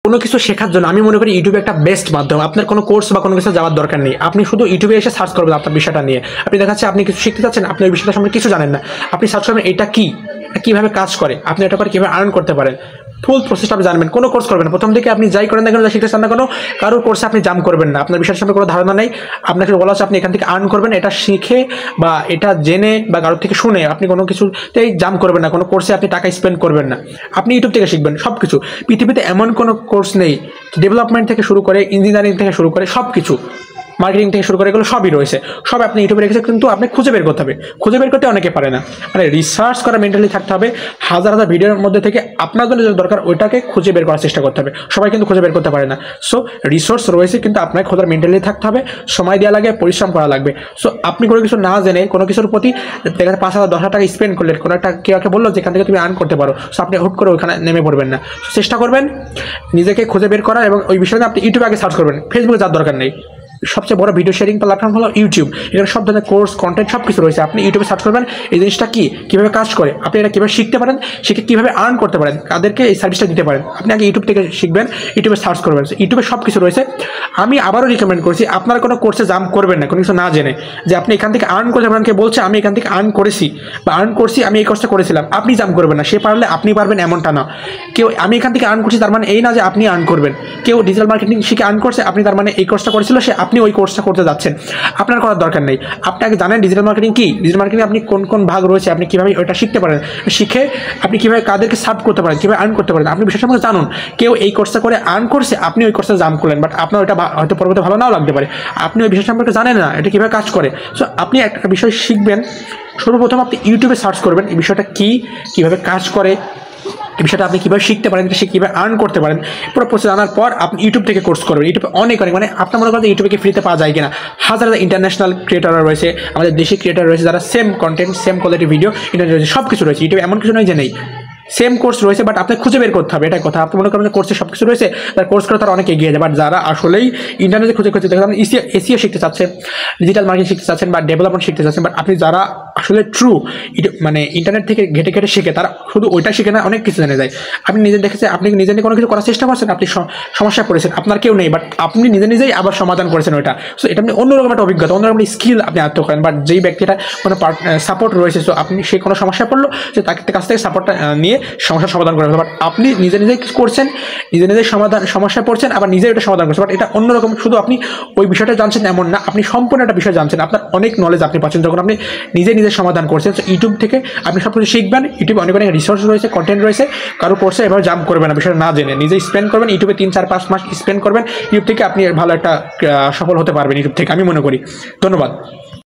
কোনো কিছু শেখার জন্য আমি মনে করি ইউটিউব একটা বেস্ট মাধ্যম। আপনার কোনো কোর্স বা কোনো কিছু যাওয়ার দরকার নেই, আপনি শুধু ইউটিউবে এসে সার্চ করবেন আপনার বিষয়টা নিয়ে। আপনি দেখাচ্ছে আপনি কিছু শিখতে চাচ্ছেন, আপনি ওই বিষয়টা সম্পর্কে কিছু জানেন না, আপনি সার্চ করবেন এটা কি, কীভাবে কাজ করে, আপনি এটা করে কীভাবে আর্ন করতে পারেন, ফুল প্রসেসটা আপনি জানবেন। কোনো কোর্স করবেন না, প্রথম থেকে আপনি যাই করেন না কেন, যা শিখতে চান না কেন, কারোর কোর্সে আপনি জাম্প করবেন না। আপনার বিষয়ের সম্পর্কে কোনো ধারণা নেই, আপনাকে বলা হচ্ছে আপনি এখান থেকে আর্ন করবেন, এটা শিখে বা এটা জেনে বা কারোর থেকে শুনে আপনি কোনো কিছুতেই জাম্প করবেন না, কোনো কোর্সে আপনি টাকা স্পেন্ড করবেন না। আপনি ইউটিউব থেকে শিখবেন সব কিছু। পৃথিবীতে এমন কোনো কোর্স নেই, ডেভেলপমেন্ট থেকে শুরু করে ইঞ্জিনিয়ারিং থেকে শুরু করে সব কিছু, মার্কেটিং থেকে শুরু করে এগুলো সবই রয়েছে, সব আপনি ইউটিউবে রেখেছে, কিন্তু আপনি খুঁজে বের করতে হবে। খুঁজে বের করতে অনেকে পারে না, মানে রিসার্চ করা মেন্টালি থাকতে হবে। হাজার হাজার ভিডিওর মধ্যে থেকে আপনার জন্য যেটা দরকার ওইটাকে খুঁজে বের করার চেষ্টা করতে হবে। সবাই কিন্তু খুঁজে বের করতে পারে না। সো রিসোর্স রয়েছে, কিন্তু আপনাকে খোঁজার মেন্টালি থাকতে হবে, সময় দেওয়া লাগে, পরিশ্রম করা লাগবে। সো আপনি কোনো কিছু না জেনে কোনো কিছুর প্রতি দেখা যায় 5,000 10,000 টাকা স্পেন্ড করলেন, কোনো একটা কেউ একটা বললো যেখান থেকে তুমি আর্ন করতে পারো, সো আপনি হুট করে ওইখানে নেমে পড়বেন না। চেষ্টা করবেন নিজেকে খুঁজে বের করার, এবং ওই বিষয়ে আপনি ইউটিউবে আগে সার্চ করবেন, ফেসবুকে যাওয়ার দরকার নেই। সবচেয়ে বড় ভিডিও শেয়ারিং প্ল্যাটফর্ম হলো ইউটিউব। এখানে সব ধরনের কোর্স কন্টেন্ট সব কিছু রয়েছে। আপনি ইউটিউবে সার্চ করবেন এই জিনিসটা কি, কীভাবে কাজ করে, আপনি এটা কীভাবে শিখতে পারেন, শিখে কীভাবে আর্ন করতে পারেন, কাদেরকে এই সার্ভিসটা দিতে পারেন। আপনি আগে ইউটিউব থেকে শিখবেন, ইউটিউবে সার্চ করবেন, ইউটিউবে সব কিছু রয়েছে। আমি আবারও রিকমেন্ড করছি আপনারা কোনো কোর্সে জাম্প করবেন না, কোনো কিছু না জেনে, যে আপনি এখান থেকে আর্ন করতে পারেন। কে বলছে আমি এখান থেকে আর্ন করেছি বা আর্ন করছি, আমি এই কোর্সটা করেছিলাম, আপনি জাম্প করবেন না। সে পারলে আপনি পারবেন এমনটা না। কেউ আমি এখান থেকে আর্ন করছি তার মানে এই না যে আপনি আর্ন করবেন। কেউ ডিজিটাল মার্কেটিং শিখে আর্ন করছে, আপনি তার মানে এই কোর্সটা করেছিল সে, আপনি ওই কোর্সটা করতে যাচ্ছেন, আপনার করার দরকার নেই। আপনি আগে জানেন ডিজিটাল মার্কেটিং কি, ডিজিটাল মার্কেটিং আপনি কোন কোন ভাগ রয়েছে, আপনি কীভাবে ওটা শিখতে পারেন, শিখে আপনি কীভাবে কাদেরকে সার্ভ করতে পারেন, কীভাবে আর্ন করতে পারেন, আপনি বিষয় সম্পর্কে জানুন। কেউ এই কোর্সটা করে আর্ন করছে, আপনি ওই কোর্সে জাম্প করলেন, বাট আপনার ওইটা হয়তো পরবর্তী ভালো নাও লাগতে পারে, আপনি ওই বিষয় সম্পর্কে জানেন না এটা কীভাবে কাজ করে। সো আপনি একটা বিষয় শিখবেন, সর্বপ্রথম আপনি ইউটিউবে সার্চ করবেন এই বিষয়টা কী, কীভাবে কাজ করে, এই বিষয়টা আপনি কীভাবে শিখতে পারেন, সে কীভাবে আর্ন করতে পারেন, পুরো প্রসেস জানার পর আপনি ইউটিউব থেকে কোর্স করবেন। ইউটিউবে অনেক মানে আপনার মনে করেন ইউটিউবে ফ্রিতে পাওয়া যায় কিনা, হাজার হাজার ইন্টারন্যাশনাল ক্রিয়েটাররা রয়েছে, আমাদের দেশি ক্রিয়েটার রয়েছে যারা same content same quality video internet রয়েছে, সব কিছু রয়েছে ইউটিউবে, এমন কিছু নয় যে নেই। সেম কোর্স রয়েছে, বাট আপনি খুঁজে বের করতে হবে, এটাই কথা। আপনি মনে করেন কোর্সে সব কিছু রয়েছে, তার কোর্স করে তারা অনেক এগিয়ে যায়। বাট যারা আসলেই ইন্টারনেটে খুঁজে দেখেন এসিও শিখতে চাচ্ছেন, ডিজিটাল মার্কেটিং শিখতে চাচ্ছেন বা ডেভেলপমেন্ট শিখতে চাচ্ছেন, বাট আপনি যারা আসলে ট্রু মানে ইন্টারনেট থেকে ঘেটে ঘেটে শিখে, তারা শুধু ওইটা শিখে না, অনেক কিছু জেনে যায়। আপনি নিজে দেখেছেন, আপনি নিজে নিয়ে কোনো কিছু করার চেষ্টা করছেন, আপনি সমস্যায় পড়েছেন, আপনার কেউ নেই, বাট আপনি নিজেই আবার সমাধান করেছেন ওইটা। সো এটা আপনি অন্যরকম একটা অভিজ্ঞতা, অন্যরকম স্কিল আপনি আয়ত্ত করেন। বাট যেই ব্যক্তিটা কোনো সাপোর্ট রয়েছে, সো আপনি সে কোনো সমস্যায় পড়লো, যে তাকে কাছ থেকে সাপোর্টটা নিয়ে সমস্যার সমাধান করে, বাট আপনি নিজেই করছেন, নিজেই সমস্যায় পড়ছেন, আবার নিজেই এটা সমাধান করছেন। বাট এটা অন্যরকম, শুধু আপনি ওই বিষয়টা জানছেন এমন না, আপনি সম্পূর্ণ একটা বিষয় জানছেন, আপনার অনেক নলেজ আপনি পাচ্ছেন যখন আপনি নিজের সমাধান করছেন। তো ইউটিউব থেকে আপনি সব কিছু শিখবেন। ইউটিউবে অনেক রিসোর্স রয়েছে, কন্টেন্ট রয়েছে, কারো কোর্সে এবার জাম্প করবেন না, বিষয়টা না জেনে নিজেই স্পেন্ড করবেন। ইউটিউবে 3-4-5 মাস স্পেন্ড করবেন, ইউটিউব থেকে আপনি ভালো একটা সফল হতে পারবেন ইউটিউব থেকে, আমি মনে করি। ধন্যবাদ।